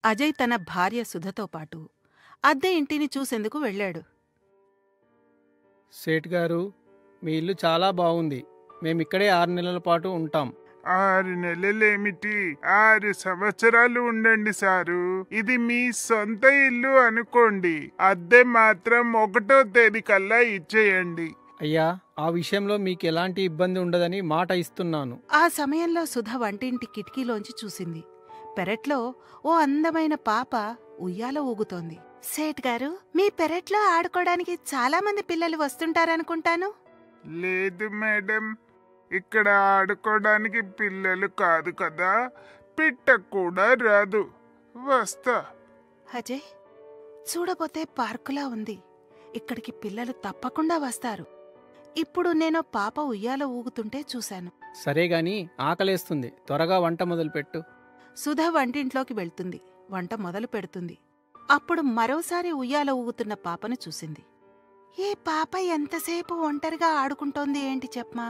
అజయ్ తన భార్య సుధతో పాటు అద్దె ఇంటిని చూసేందుకు వెళ్ళాడు. సేట్ గారు, మీ ఇల్లు చాలా బాగుంది. మేమిక్కడే 6 నెలల పాటు ఉంటాం. 6 నెలలేమిటి, 6 సంవత్సరాలు ఉండండి సారు. ఇది మీ సొంత ఇల్లు అనుకోండి. అద్దె మాత్రం 1వ తేదీ కల్లా ఇచ్చేయండి. అయ్యా, ఆ విషయంలో మీకు ఎలాంటి ఇబ్బంది ఉండదని మాట ఇస్తున్నాను. ఆ సమయంలో సుధ వంటింటి కిటికీలోంచి చూసింది. పెరట్లో ఓ అందమైన పాప ఉయ్యాల ఊగుతోంది. సేట్ గారు, మీ పెరట్లో ఆడుకోవడానికి చాలా మంది పిల్లలు వస్తుంటారనుకుంటాను. లేదు మేడం, ఇక్కడ ఆడుకోవడానికి పిల్లలు కాదు కదా, పిట్ట కూడా రాదు. వస్తా. అజయ్, చూడబోతే పార్కులా ఉంది. ఇక్కడికి పిల్లలు తప్పకుండా వస్తారు. ఇప్పుడు నేను పాప ఉయ్యాల ఊగుతుంటే చూశాను. సరేగాని ఆకలేస్తుంది, త్వరగా వంట మొదలుపెట్టు. సుధ వంటింట్లోకి వెళ్తుంది. వంట మొదలు పెడుతుంది. అప్పుడు మరోసారి ఉయ్యాల ఊగుతున్న పాపను చూసింది. ఈ పాప ఎంతసేపు ఒంటరిగా ఆడుకుంటోంది ఏంటి చెప్పమా?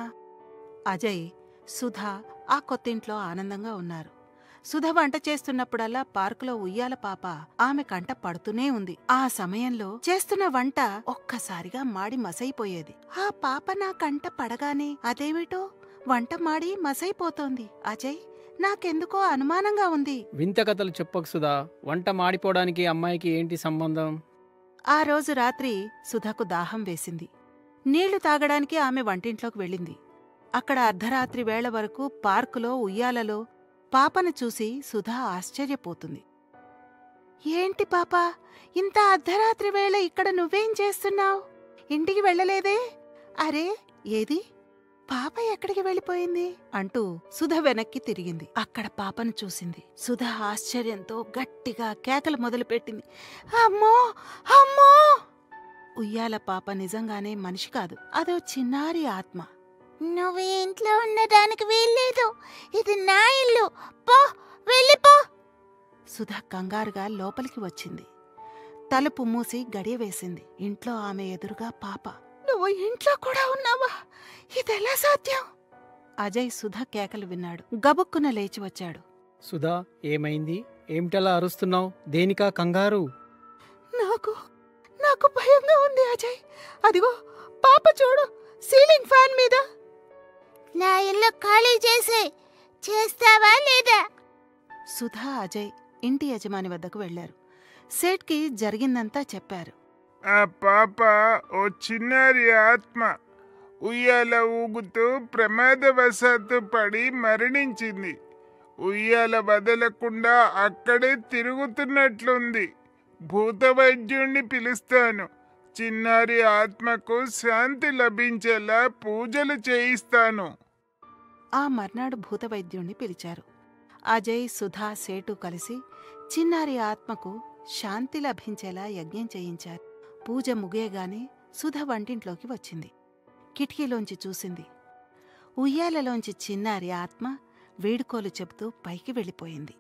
అజయ్, సుధ ఆ కొత్తింట్లో ఆనందంగా ఉన్నారు. సుధ వంట చేస్తున్నప్పుడల్లా పార్కులో ఉయ్యాల పాప ఆమె కంట పడుతూనే ఉంది. ఆ సమయంలో చేస్తున్న వంట ఒక్కసారిగా మాడి మసైపోయేది. ఆ పాప నా కంట పడగానే అదేమిటో వంట మాడి మసైపోతోంది. అజయ్, నాకెందుకో అనుమానంగా ఉంది. వింత కథలు చెప్పకు సుధా. వంట మాడిపోవడానికి అమ్మాయికి ఏంటి సంబంధం? ఆ రోజు రాత్రి సుధకు దాహం వేసింది. నీళ్లు తాగడానికి ఆమె వంటింట్లోకి వెళ్ళింది. అక్కడ అర్ధరాత్రి వేళ వరకు పార్కులో ఉయ్యాలలో పాపను చూసి సుధ ఆశ్చర్యపోతుంది. ఏంటి పాపా, ఇంత అర్ధరాత్రి వేళ ఇక్కడ నువ్వేం చేస్తున్నావు? ఇంటికి వెళ్ళలేదే? అరే, ఏది పాప ఎక్కడికి వెళ్ళిపోయింది అంటూ సుధ వెనక్కి తిరిగింది. అక్కడ పాపను చూసింది. సుధ ఆశ్చర్యంతో గట్టిగా కేకలు మొదలుపెట్టింది. అమ్మో అమ్మో! ఉయ్యాల పాప నిజంగానే మనిషి కాదు, అదో చిన్నారి ఆత్మ. నువ్వు ఇంట్లో ఉండడానికి వీల్లేదు, ఇది నా ఇల్లు, పో, వెళ్ళిపో. సుధ కంగారుగా లోపలికి వచ్చింది. తలుపు మూసి గడియ వేసింది. ఇంట్లో ఆమె ఎదురుగా పాప. నువ్వు ఇంట్లో కూడా ఉన్నావా? ఇదెలా సాధ్యం? అజయ్ సుధ కేకలు విన్నాడు. గబుక్కున లేచి వచ్చాడు. సుధా, ఏమైంది? ఏమిటలా అరుస్తున్నావు? దేనికా కంగారు? నాకు భయంగా ఉంది అజయ్. అదిగో పాప చూడు, సీలింగ్ ఫ్యాన్ మీద. నా ఇల్లు ఖాళీ చేస్తావా లేదా? సుధ, అజయ్ ఇంటి యజమాని వద్దకు వెళ్లారు. సేట్కి జరిగిందంతా చెప్పారు. ఆ పాప ఓ చిన్నారి ఆత్మ. ఉయ్యాల ఊగుతూ ప్రమాదవశాత్తు పడి మరణించింది. ఉయ్యాల వదలకుండా అక్కడే తిరుగుతున్నట్లుంది. భూత వైద్యుణ్ణి పిలుస్తాను. చిన్నారి ఆత్మకు శాంతి లభించేలా పూజలు చేయిస్తాను. ఆ మర్నాడు భూతవైద్యుణ్ణి పిలిచారు. అజయ్, సుధ, సేటు కలిసి చిన్నారి ఆత్మకు శాంతి లభించేలా యజ్ఞం చేయించారు. పూజ ముగియగానే సుధ వంటింట్లోకి వచ్చింది. కిటికీలోంచి చూసింది. ఉయ్యాలలోంచి చిన్నారి ఆత్మ వీడుకోలు చెబుతూ పైకి వెళ్ళిపోయింది.